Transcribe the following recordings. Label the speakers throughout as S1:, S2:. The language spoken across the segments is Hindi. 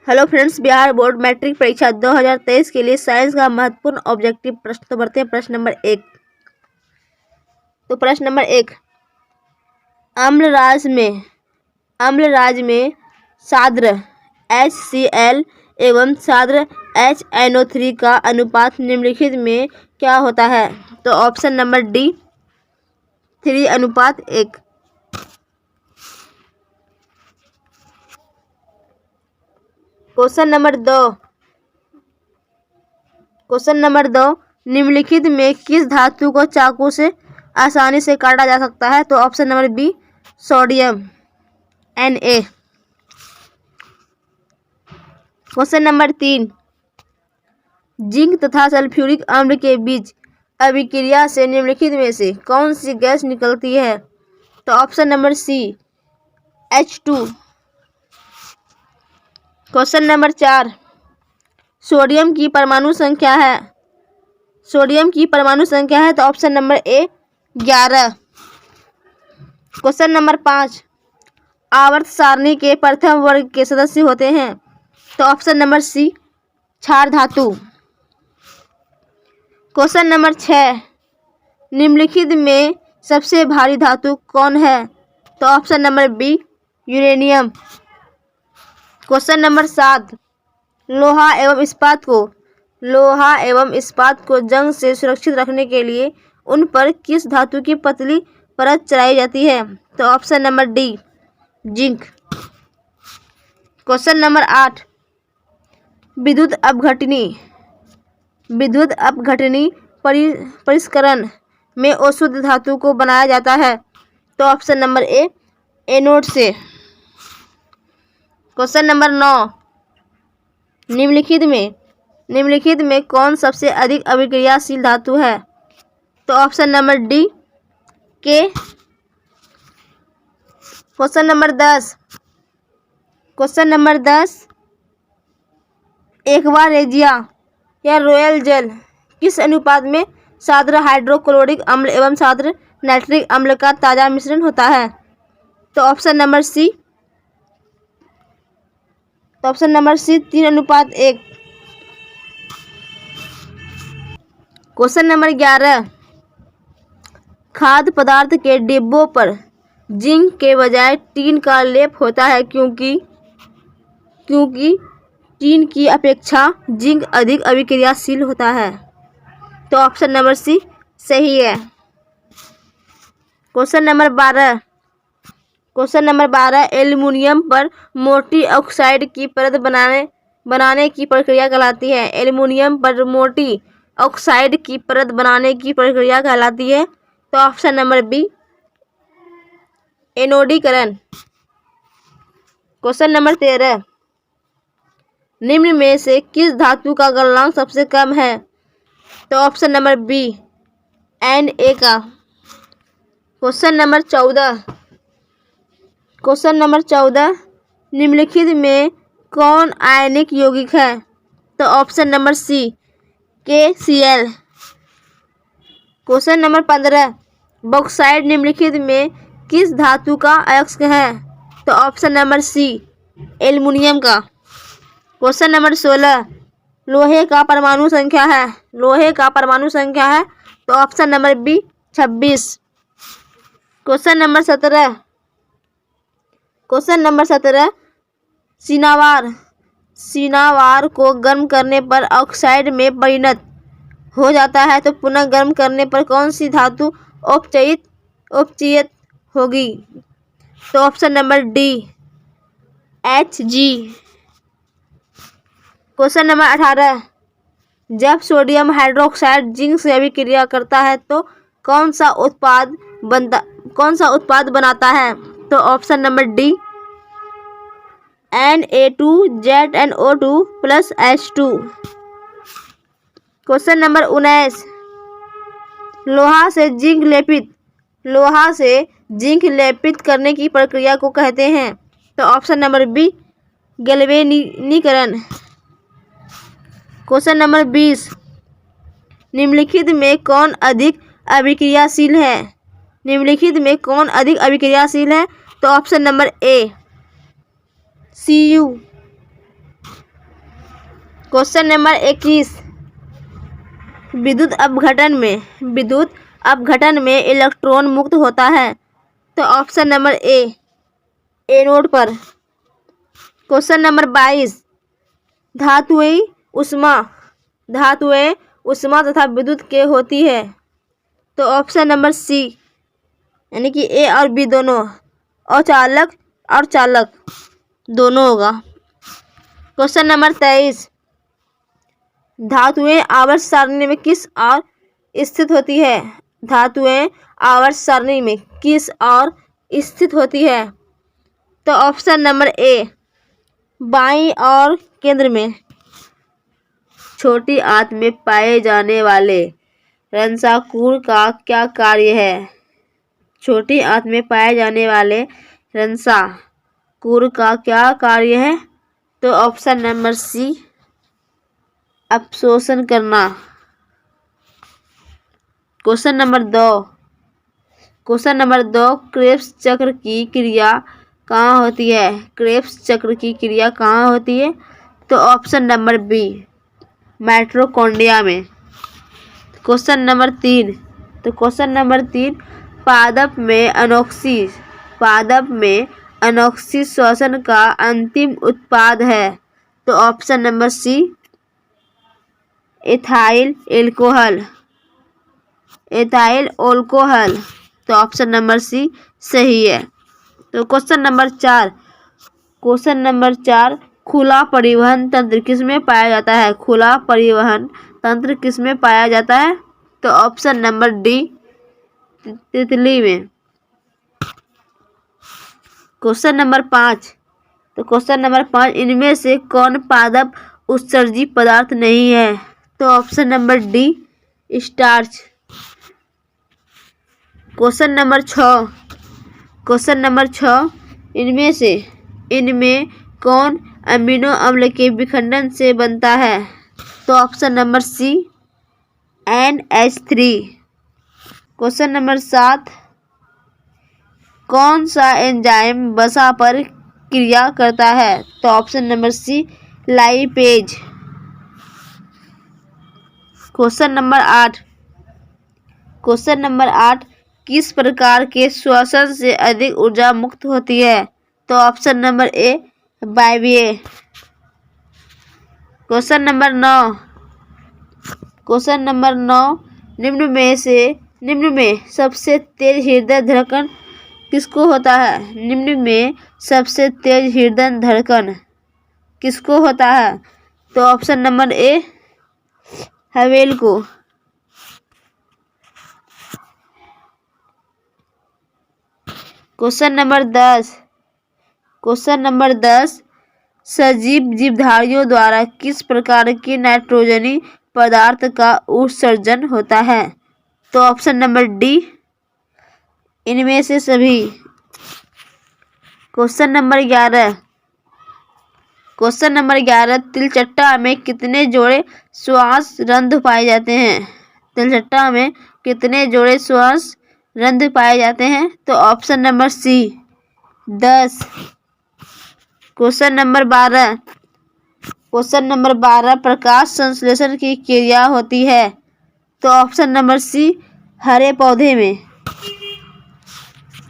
S1: Hello friends, Bihar board matric परीक्षा 2023 के लिए साइंस का महत्वपूर्ण ऑब्जेक्टिव प्रश्न तो बढ़ते हैं प्रश्न नंबर 1। तो प्रश्न नंबर 1, अम्लराज में साद्र HCl एवं साद्र HNO3 का अनुपात निम्नलिखित में क्या होता है? तो option number D 3:1। Question number दो, निम्नलिखित में किस धातु को चाकू से आसानी से काटा जा सकता है? तो option number B sodium Na। Question number 3, zinc तथा सल्फ्यूरिक अम्ल के बीच अभिक्रिया से निम्नलिखित में से कौन सी गैस निकलती है? तो option number C H2। Question number 4, sodium की परमाणु संख्या है? तो option number A 11। Question number 5, आवर्त सारणी के प्रथम वर्ग के सदस्य होते हैं? तो ऑप्शन नंबर सी क्षार धातु। क्वेश्चन नंबर 6, निम्नलिखित में सबसे भारी धातु कौन है? तो option number B uranium. Question number 7, लोहा एवं इस्पात को जंग से सुरक्षित रखने के लिए उन पर किस धातु की पतली परत चढ़ाई जाती है? तो option number D zinc. Question number 8, विद्युत अपघटनी परिष्करण में अशुद्ध धातु को बनाया जाता है? तो ऑप्शन नंबर ए एनोड से। क्वेश्चन नंबर 9, निम्नलिखित में कौन सबसे अधिक अभिक्रियाशील धातु है? तो ऑप्शन नंबर डी के। क्वेश्चन नंबर 10, एक्वा रेजिया या रॉयल जल किस अनुपात में साद्र हाइड्रोक्लोरिक अम्ल एवं साद्र नाइट्रिक अम्ल का ताजा मिश्रण होता है? तो option number C 3:1। Question number 11, खाद्य पदार्थ के डिब्बों पर जिंक के बजाय टीन का लेप होता है क्योंकि टीन की अपेक्षा जिंक अधिक अभिक्रियाशील होता है? तो ऑप्शन नंबर सी सही है। क्वेश्चन नंबर 12, एल्युमिनियम पर मोटी ऑक्साइड की परत बनाने की प्रक्रिया कहलाती है? एल्युमिनियम पर मोटी ऑक्साइड की परत बनाने की प्रक्रिया कहलाती है? तो ऑप्शन नंबर बी एनोडीकरण। क्वेश्चन नंबर 13, निम्न में से किस धातु का गलनांक सबसे कम है? तो ऑप्शन नंबर बी Na का। क्वेश्चन नंबर 14, निम्नलिखित में कौन आयनिक यौगिक है? तो option number C KCl। Question number 15, bauxite निम्नलिखित में किस धातु का अयस्क है? तो ऑप्शन नंबर सी एल्युमिनियम का। क्वेश्चन नंबर 16, लोहे का परमाणु संख्या है? तो option number B 26। Question number 17, cinnabar को गर्म करने पर ऑक्साइड में परिणत हो जाता है तो पुनः गर्म करने पर कौन सी धातु अपचयित होगी? तो option number D Hg। Question number 18, जब सोडियम हाइड्रोक्साइड जिंक से अभिक्रिया करता है तो कौन सा उत्पाद बनाता है? तो option number D Na2ZNO2 + H2। Question number 19, लोहा से जिंक लेपित करने की प्रक्रिया को कहते हैं? तो ऑप्शन नंबर बी गैल्वेनीकरण। क्वेश्चन नंबर 20, निम्नलिखित में कौन अधिक अभिक्रियाशील है? तो option number A Cu। Question number 21, विद्युत अपघटन में इलेक्ट्रॉन मुक्त होता है। तो ऑप्शन नंबर ए एनोड पर। क्वेश्चन नंबर 22, धातुएं उष्मा तथा विद्युत के होती है। तो ऑप्शन नंबर सी यानी कि ए और बी दोनों, अचालक और चालक दोनों होगा। क्वेश्चन नंबर 23, धातुएं आवर्त सारणी में किस ओर स्थित होती है। धातुएं आवर्त सारणी में किस ओर स्थित होती है। तो ऑप्शन नंबर ए बाईं और केंद्र में। छोटी आंत में पाए जाने वाले रंसाकूर का क्या कार्य है। छोटी आंत में पाए जाने वाले रंसाकूर का क्या कार्य है। तो ऑप्शन नंबर सी अवशोषण करना। क्वेश्चन नंबर 2, क्रेब्स चक्र की क्रिया कहाँ होती है। क्रेब्स चक्र की क्रिया कहाँ होती है। तो ऑप्शन नंबर बी माइटोकॉन्ड्रिया में। क्वेश्चन नंबर 3, पादप में अनोक्सी श्वसन का अंतिम उत्पाद है। तो option number C ethyl alcohol. तो ऑप्शन नंबर सी सही है। तो क्वेश्चन नंबर 4, खुला परिवहन तंत्र किसमें पाया जाता है। खुला परिवहन तंत्र किसमें पाया जाता है। तो ऑप्शन नंबर डी तितली में। क्वेश्चन नंबर 5, इनमें से कौन पादप उत्सर्जी पदार्थ नहीं है। तो option number D starch. Question number 6, इनमें कौन अमीनो अम्ल के विखंडन से बनता है। तो option number C NH3। Question number 7, कौन सा एंजाइम वसा पर क्रिया करता है। तो option number C lipase. Question number 8, किस प्रकार के श्वसन से अधिक ऊर्जा मुक्त होती है। तो ऑप्शन नंबर ए वायवीय। क्वेश्चन नंबर 9, निम्न में सबसे तेज हृदय धड़कन किसको होता है। निम्न में सबसे तेज हृदय धड़कन किसको होता है। तो ऑप्शन नंबर ए हवेल को। क्वेश्चन नंबर 10, सजीव जीवधारियों द्वारा किस प्रकार के नाइट्रोजनी पदार्थ का उत्सर्जन होता है। तो ऑप्शन नंबर डी इनमें से सभी। क्वेश्चन नंबर 11, तिलचट्टा में कितने जोड़े श्वास रंध्र पाए जाते हैं। तिलचट्टा में कितने जोड़े श्वास रंध्र पाए जाते हैं। तो option number C 10। Question number 12, प्रकाश संश्लेषण की क्रिया होती है। तो ऑप्शन नंबर सी हरे पौधे में।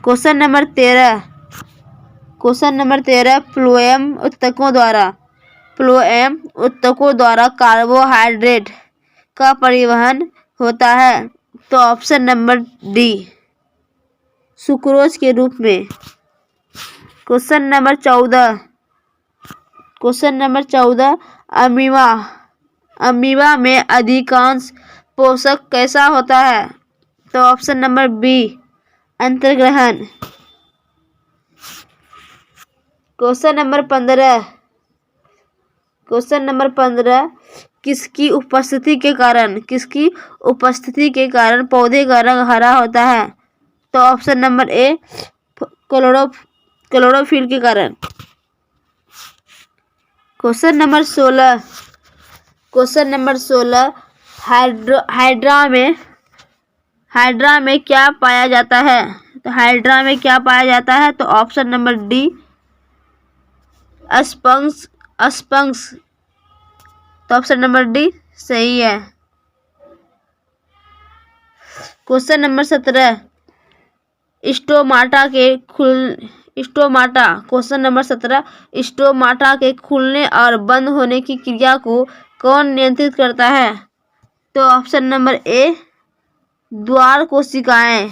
S1: क्वेश्चन नंबर 13, फ्लोएम उत्तकों द्वारा कार्बोहाइड्रेट का परिवहन होता है। तो ऑप्शन नंबर डी सुक्रोज के रूप में। क्वेश्चन नंबर 14, अमीबा में अधिकांश पोषक कैसा होता है। तो ऑप्शन नंबर बी अंतर्ग्रहण। क्वेश्चन नंबर 15, किसकी उपस्थिति के कारण पौधे का रंग हरा होता है। तो ऑप्शन नंबर ए क्लोरोफिल के कारण। क्वेश्चन नंबर 16, हाइड्रा में क्या पाया जाता है। तो हाइड्रा में क्या पाया जाता है। तो ऑप्शन नंबर डी स्पंज तो ऑप्शन नंबर डी सही है। क्वेश्चन नंबर 17, स्टोमाटा के खुल स्टोमाटा क्वेश्चन नंबर 17, स्टोमाटा के खुलने और बंद होने की क्रिया को कौन नियंत्रित करता है? तो ऑप्शन नंबर ए द्वार कोशिकाएं।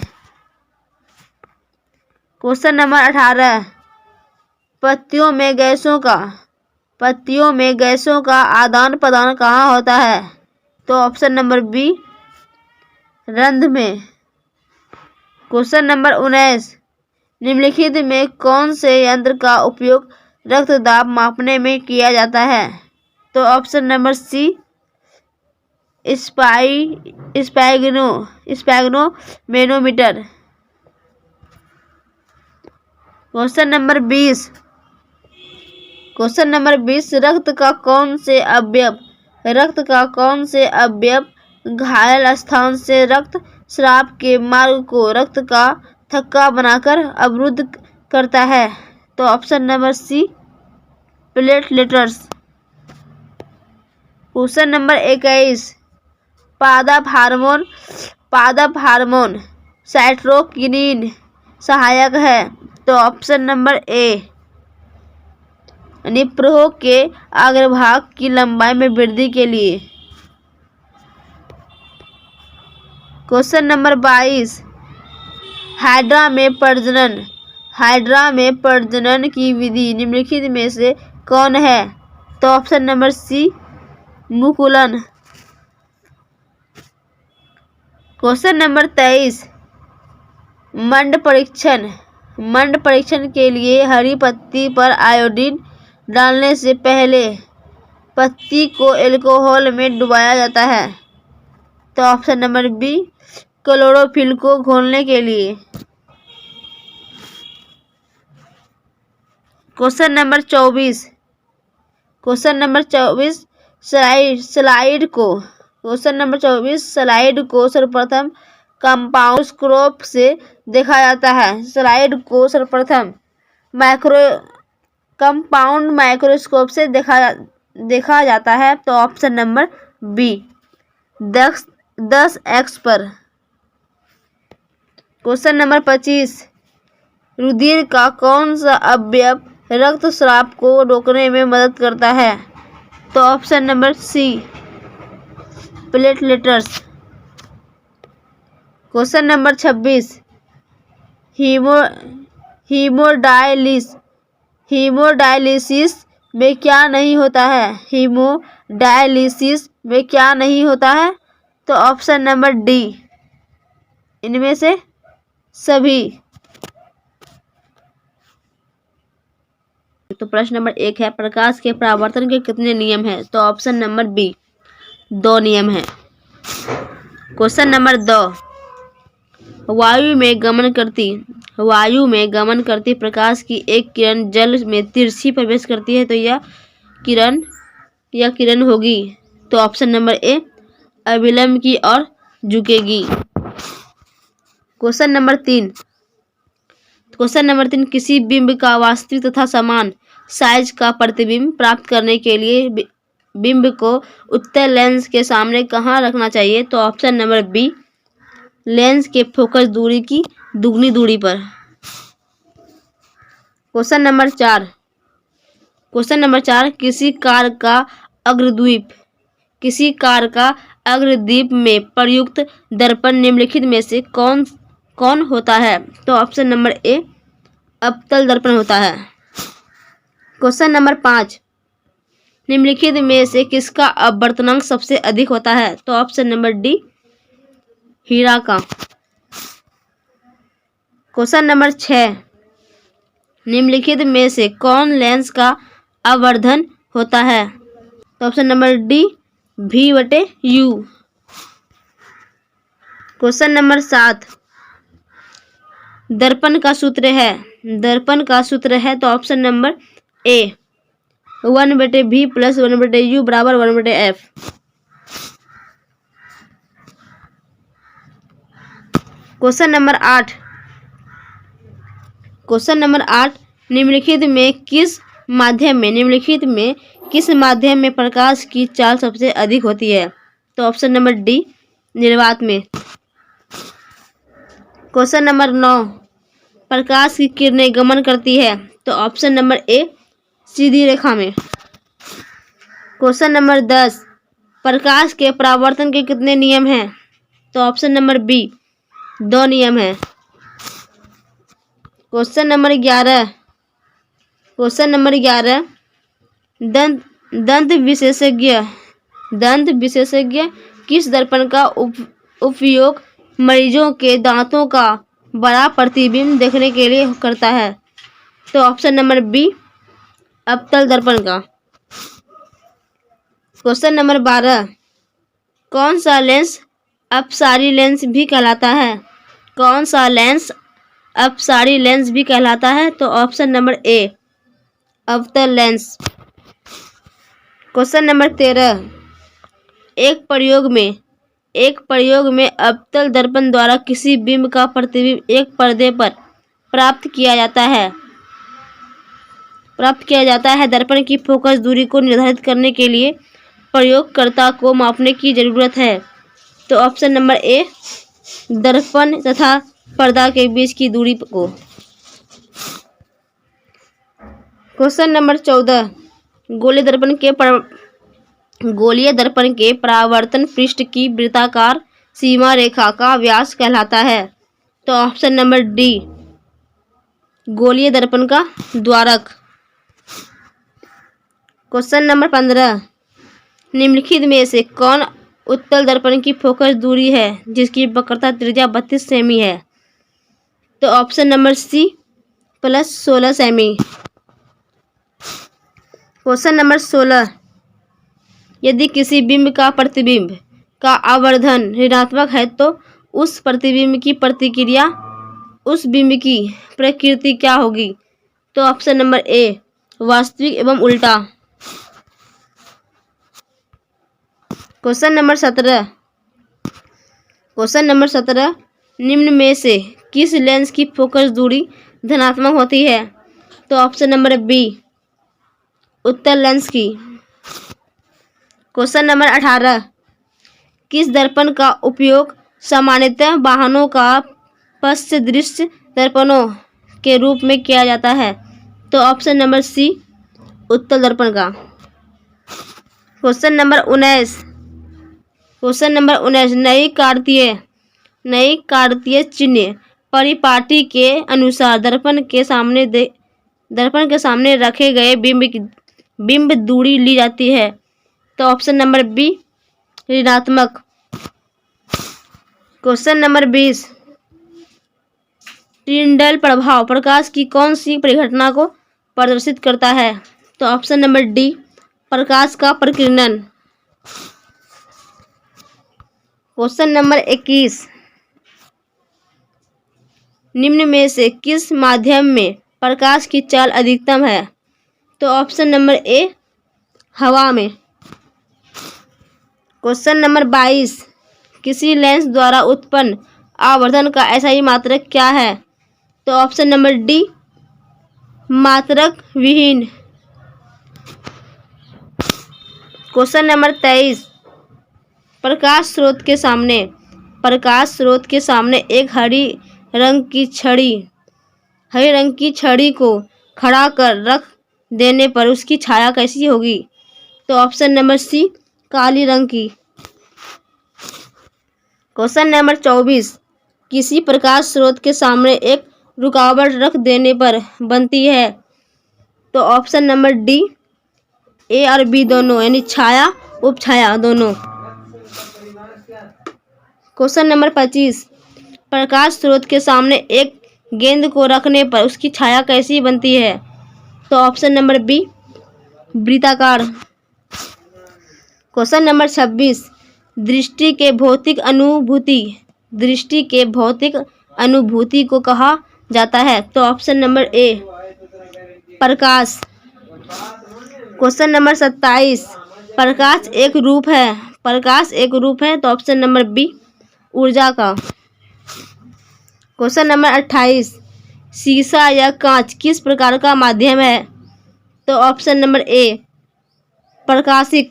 S1: क्वेश्चन नंबर 18, पत्तियों में गैसों का आदान प्रदान कहाँ होता है? तो ऑप्शन नंबर बी रंध्र में। क्वेश्चन नंबर 19, निम्नलिखित में कौन से यंत्र का उपयोग रक्तदाब मापने में किया जाता है? तो option number C sphygmomanometer. Question number 20, रक्त का कौन से अवयव घायल स्थान से रक्त स्राव के मार्ग को रक्त का थक्का बनाकर अवरुद्ध करता है? तो option number C platelets. Question number 21, पादप हार्मोन साइटोकिनिन सहायक है? तो ऑप्शन नंबर ए निप्रह के अग्रभाग की लंबाई में वृद्धि के लिए। क्वेश्चन नंबर 22, हाइड्रा में प्रजनन की विधि निम्नलिखित में से कौन है? तो ऑप्शन नंबर सी मुकुलन। क्वेश्चन नंबर 23, मंड परीक्षण के लिए हरी पत्ती पर आयोडीन डालने से पहले पत्ती को अल्कोहल में डुबाया जाता है? तो ऑप्शन नंबर बी क्लोरोफिल को घोलने के लिए। क्वेश्चन नंबर 24, स्लाइड को सर्वप्रथम कंपाउंड माइक्रोस्कोप से देखा जाता है। स्लाइड को सर्वप्रथम कंपाउंड माइक्रोस्कोप से देखा जाता है। तो ऑप्शन नंबर बी 10x पर। क्वेश्चन नंबर 25, रुधिर का कौन सा अवयव रक्तस्राव को रोकने में मदद करता है? तो option number C platelets. Question number 26, haemodialysis में क्या नहीं होता है? तो ऑप्शन नंबर डी इनमें से सभी। तो प्रश्न नंबर 1 है, प्रकाश के परावर्तन के कितने नियम हैं? तो ऑप्शन नंबर बी 2 नियम हैं। क्वेश्चन नंबर 2, वायु में गमन करती प्रकाश की एक किरण जल में तिरछी प्रवेश करती है तो यह किरण होगी। तो ऑप्शन नंबर ए अभिलंब की ओर झुकेगी। क्वेश्चन नंबर 3, किसी बिंब का वास्तविक तथा समान साइज का प्रतिबिंब प्राप्त करने के लिए बिंब को उत्तल लेंस के सामने कहाँ रखना चाहिए? तो ऑप्शन नंबर बी लेंस के फोकस दूरी की दुगनी दूरी पर। क्वेश्चन नंबर 4, किसी कार का अग्रद्वीप में प्रयुक्त दर्पण निम्नलिखित में से कौन होता है? तो ऑप्शन नंबर ए अवतल दर्पण होता है। क्वेश्चन नंबर 5, निम्नलिखित में से किसका अपवर्तनांक सबसे अधिक होता है? तो ऑप्शन नंबर डी हीरा का। क्वेश्चन नंबर 6, निम्नलिखित में से कौन लेंस का आवर्धन होता है? तो option number D V/U। Question number 7, दर्पण का सूत्र है तो ऑप्शन नंबर ए 1/V + 1/U = 1/F। Question number 8, निम्नलिखित में किस माध्यम में प्रकाश की चाल सबसे अधिक होती है? तो ऑप्शन नंबर डी, निर्वात में। क्वेश्चन नंबर 9, प्रकाश की किरणें गमन करती है? तो ऑप्शन नंबर ए, सीधी रेखा में। क्वेश्चन नंबर 10, प्रकाश के परावर्तन के कितने नियम हैं? तो ऑप्शन नंबर बी, 2 नियम हैं। क्वेश्चन नंबर 11, दंत विशेषज्ञ किस दर्पण का उपयोग मरीजों के दांतों का बड़ा प्रतिबिंब देखने के लिए करता है? तो ऑप्शन नंबर बी, अवतल दर्पण का। क्वेश्चन नंबर 12, कौन सा लेंस अपसारी लेंस भी कहलाता है? कौन सा लेंस अपसारी लेंस भी कहलाता है? तो ऑप्शन नंबर ए, अवतल लेंस। क्वेश्चन नंबर 13, एक प्रयोग में अवतल दर्पण द्वारा किसी बिंब का प्रतिबिंब एक पर्दे पर प्राप्त किया जाता है। दर्पण की फोकस दूरी को निर्धारित करने के लिए प्रयोगकर्ता को मापने की जरूरत है। तो ऑप्शन नंबर ए, दर्पण तथा पर्दा के बीच की दूरी को। क्वेश्चन नंबर 14, गोलीय दर्पण के परावर्तन पृष्ठ की वृत्ताकार सीमा रेखा का व्यास कहलाता है? तो ऑप्शन नंबर डी, गोलीय दर्पण का द्वारक। क्वेश्चन नंबर 15, निम्नलिखित में से कौन उत्तल दर्पण की फोकस दूरी है जिसकी वक्रता त्रिज्या 32 सेमी है? तो ऑप्शन नंबर सी, +16 सेमी। क्वेश्चन नंबर 16, यदि किसी बिंब का प्रतिबिंब का आवर्धन ऋणात्मक है तो उस प्रतिबिंब की प्रतिक्रिया, उस बिंब की प्रकृति क्या होगी? तो ऑप्शन नंबर ए, वास्तविक एवं उल्टा। क्वेश्चन नंबर 17, निम्न में से किस लेंस की फोकस दूरी धनात्मक होती है? तो ऑप्शन नंबर बी, उत्तल लेंस की। क्वेश्चन नंबर 18, किस दर्पण का उपयोग सामान्यतः वाहनों का पश्च दृश्य दर्पणों के रूप में किया जाता है? तो ऑप्शन नंबर सी, उत्तल दर्पण का। क्वेश्चन नंबर 19, नई कार्तीय चिन्ह परिपाटी के अनुसार दर्पण के सामने रखे गए बिंब दूरी ली जाती है? तो ऑप्शन नंबर बी, ऋणात्मक। क्वेश्चन नंबर 20, टिंडल प्रभाव प्रकाश की कौन सी परिघटना को प्रदर्शित करता है? तो ऑप्शन नंबर डी, प्रकाश का प्रकीर्णन। क्वेश्चन नंबर 21, निम्न में से किस माध्यम में प्रकाश की चाल अधिकतम है? तो ऑप्शन नंबर ए, हवा में। क्वेश्चन नंबर 22, किसी लेंस द्वारा उत्पन्न आवर्धन का SI मात्रक क्या है? तो ऑप्शन नंबर डी, मात्रक विहीन। क्वेश्चन नंबर 23, प्रकाश स्रोत के सामने एक हरी रंग की छड़ी को खड़ा कर रख देने पर उसकी छाया कैसी होगी? तो ऑप्शन नंबर सी, काली रंग की। क्वेश्चन नंबर 24, किसी प्रकाश स्रोत के सामने एक रुकावट रख देने पर बनती है? तो ऑप्शन नंबर डी, ए और बी दोनों, यानी छाया उपछाया दोनों। क्वेश्चन नंबर 25, प्रकाश स्रोत के सामने एक गेंद को रखने पर उसकी छाया कैसी बनती है? तो ऑप्शन नंबर बी, वृत्ताकार। क्वेश्चन नंबर 26, दृष्टि के भौतिक अनुभूति को कहा जाता है? तो ऑप्शन नंबर ए, प्रकाश। क्वेश्चन नंबर 27, प्रकाश एक रूप है तो ऑप्शन नंबर बी, ऊर्जा का। क्वेश्चन नंबर 28, शीशा या कांच किस प्रकार का माध्यम है? तो ऑप्शन नंबर ए, प्रकाशिक।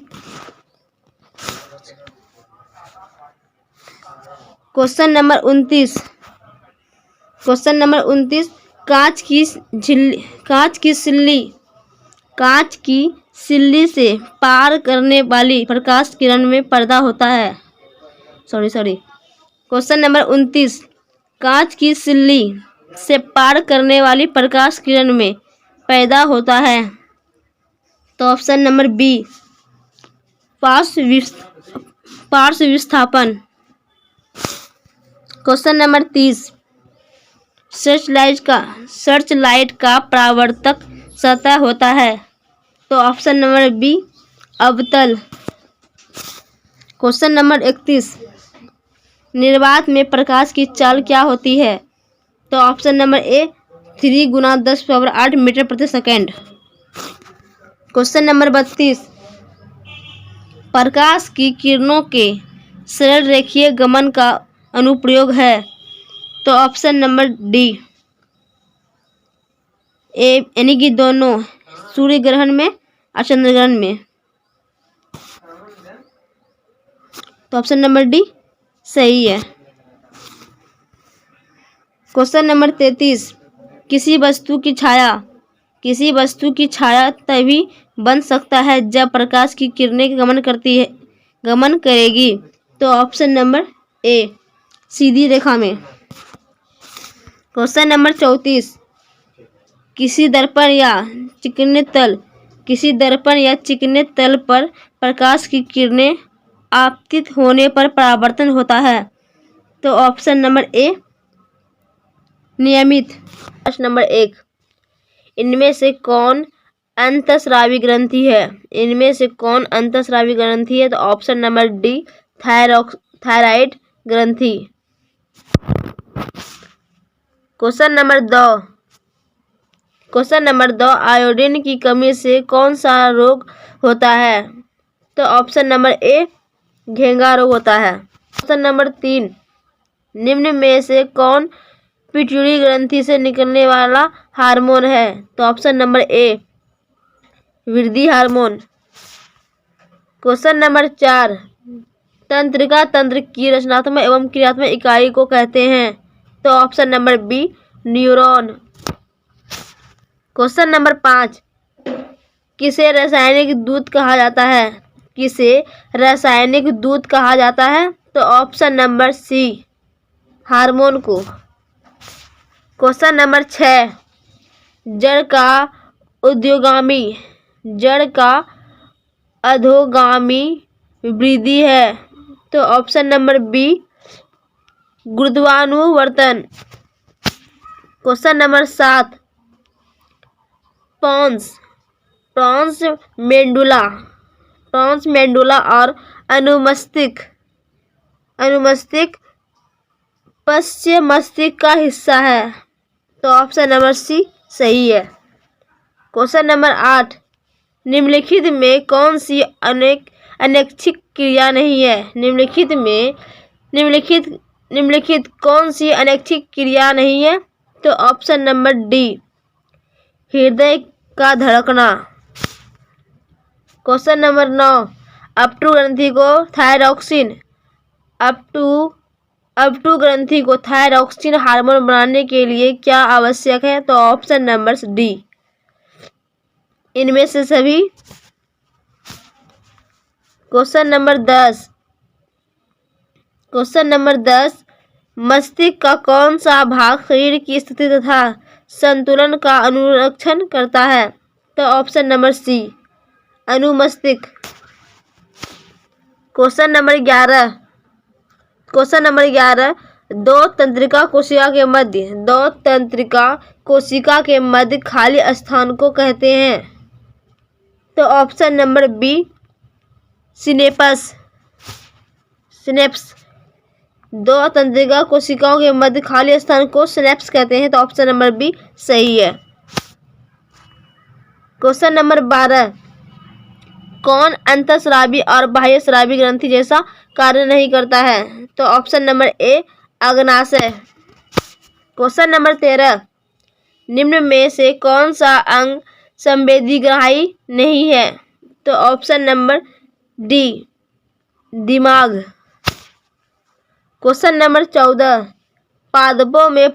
S1: Question number 29। कांच की सिल्ली से पार करने वाली प्रकाश किरण में पैदा होता है। Question number 29। कांच की सिल्ली से पार करने वाली प्रकाश किरण में पैदा होता है। तो ऑप्शन नंबर बी, पार्श्व विस्थापन। Question number 30। सर्च लाइट का परावर्तक सतह होता है। तो ऑप्शन नंबर बी, अवतल। Question number 31। निर्वात में प्रकाश की चाल क्या होती है? तो ऑप्शन नंबर ए, 3 × 10⁸ मीटर प्रति सेकेंड। Question number 32। प्रकाश की किरणों के सरल रेखीय गमन का अनुप्रयोग है। तो ऑप्शन नंबर डी, यानी कि दोनों, सूर्य ग्रहण में और चंद्र ग्रहण में। तो ऑप्शन नंबर डी सही है। Question number 33। किसी वस्तु की छाया तभी बन सकता है जब प्रकाश की किरणें गमन करेगी। तो ऑप्शन नंबर ए, सीधी रेखा में। Question number 34। किसी दर्पण या चिकने तल पर प्रकाश की किरणें आपतित होने पर परावर्तन होता है। तो ऑप्शन नंबर ए, नियमित। प्रश्न नंबर 1। इनमें से कौन अंतःस्रावी ग्रंथि है? तो ऑप्शन नंबर डी, थायराइड ग्रंथि। Question number 2। आयोडीन की कमी से कौन सा रोग होता है? तो ऑप्शन नंबर ए, घेंघा रोग होता है। Question number 3। निम्न में से कौन पिट्यूटरी ग्रंथि से निकलने वाला हार्मोन है? तो ऑप्शन नंबर ए, वृद्धि हार्मोन। Question number 4। तंत्रिका तंत्र की रचनात्मक एवं क्रियात्मक इकाई को कहते हैं। तो option number B, neuron. Question number 5। किसे रासायनिक दूत कहा जाता है? तो ऑप्शन नंबर सी, हार्मोन को। Question number 6। जड़ का अधोगामी वृद्धि है। तो ऑप्शन नंबर बी, गुरुत्वानुवर्तन। Question number 7। पॉन्स मेडुला और अनुमस्तिष्क पश्च मस्तिष्क का हिस्सा है। तो ऑप्शन नंबर सी सही है। Question number 8। निम्नलिखित में कौन सी अनैच्छिक क्रिया नहीं है? निम्नलिखित कौन सी अनैच्छिक क्रिया नहीं है? तो ऑप्शन नंबर डी, हृदय का धड़कना। Question number 9। अपटू ग्रंथि को थायरॉक्सिन हार्मोन बनाने के लिए क्या आवश्यक है? तो ऑप्शन नंबर डी, इनमें से सभी। Question number 10। मस्तिष्क का कौन सा भाग शरीर की स्थिति तथा संतुलन का अनुरक्षण करता है? तो ऑप्शन नंबर सी, अनुमस्तिष्क। Question number 11। दो तंत्रिका कोशिका के मध्य खाली स्थान को कहते हैं। तो ऑप्शन नंबर बी, सिनेप्स। दो तंत्रिका कोशिकाओं के मध्य खाली स्थान को सिनेप्स कहते हैं। तो ऑप्शन नंबर बी सही है। Question number 12। कौन अंतःस्रावी और बाह्यस्रावी ग्रंथि जैसा कार्य नहीं करता है? तो ऑप्शन नंबर ए, अग्नाशय। Question number 13। निम्न में से कौन सा अंग संवेदीग्राही नहीं है? तो ऑप्शन नंबर डी दिमाग। क्वेश्चन नंबर 14, पादपों में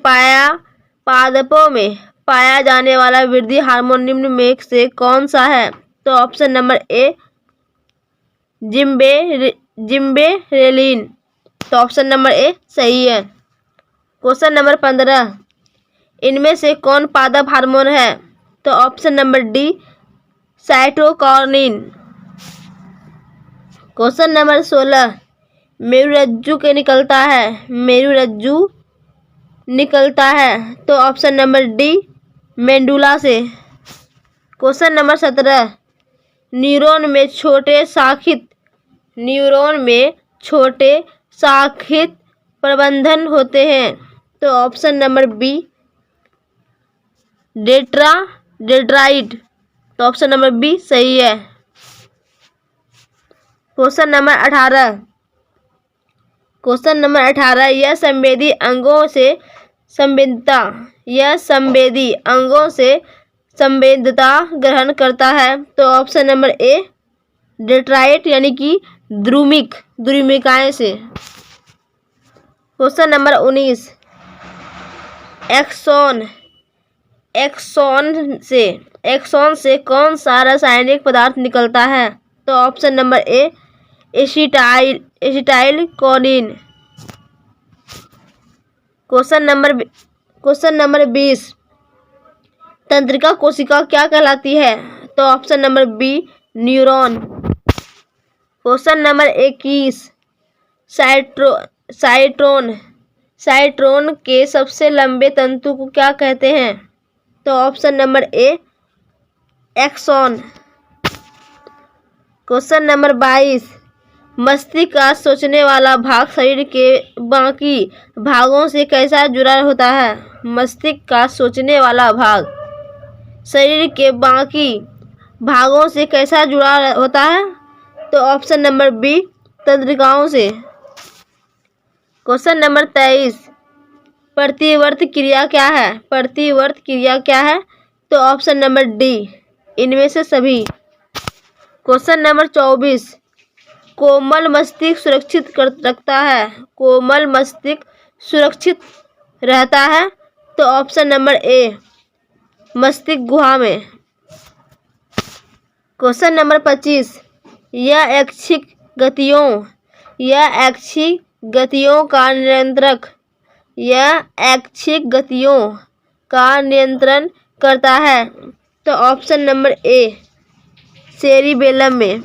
S1: पाया जाने वाला वृद्धि हार्मोन निम्न में से कौन सा है? तो ऑप्शन नंबर ए जिम्बेरेलिन। तो ऑप्शन नंबर ए सही है। क्वेश्चन नंबर 15, इनमें से कौन पादप हार्मोन है? तो option number D cytokinin. Question number 16, मेरुरज्जु के निकलता है तो ऑप्शन नंबर डी मेंडुला से। क्वेश्चन नंबर 17, न्यूरॉन में छोटे शाखित प्रबंधन होते हैं तो ऑप्शन नंबर बी डेंड्राइट। तो ऑप्शन नंबर बी सही है। क्वेश्चन नंबर 18, यह संवेदी अंगों से संवेदता ग्रहण करता है तो ऑप्शन नंबर ए डेंड्राइट यानी कि द्रुमिकाएं से। क्वेश्चन नंबर 19, एक्सॉन से कौन सा रासायनिक पदार्थ निकलता है? तो option number A acetylcholine. Question number 20, तंत्रिका कोशिका क्या कहलाती है? तो option number B neuron. Question number 21, cyton के सबसे लंबे तंतु को क्या कहते हैं? तो option number A axon. Question number 22, मस्तिष्क का सोचने वाला भाग शरीर के बाकी भागों से कैसा जुड़ा होता है? मस्तिष्क का सोचने वाला भाग शरीर के बाकी भागों से कैसा जुड़ा होता है? तो ऑप्शन नंबर बी तंत्रिकाओं से। क्वेश्चन नंबर 23, प्रतिवर्त क्रिया क्या है? तो ऑप्शन नंबर डी इनमें से सभी। क्वेश्चन नंबर 24, कोमल मस्तिष्क सुरक्षित रहता है तो ऑप्शन नंबर ए मस्तिष्क गुहा में। क्वेश्चन नंबर 25, यह ऐच्छिक गतियों का नियंत्रण करता है तो ऑप्शन नंबर ए सेरिबेलम में।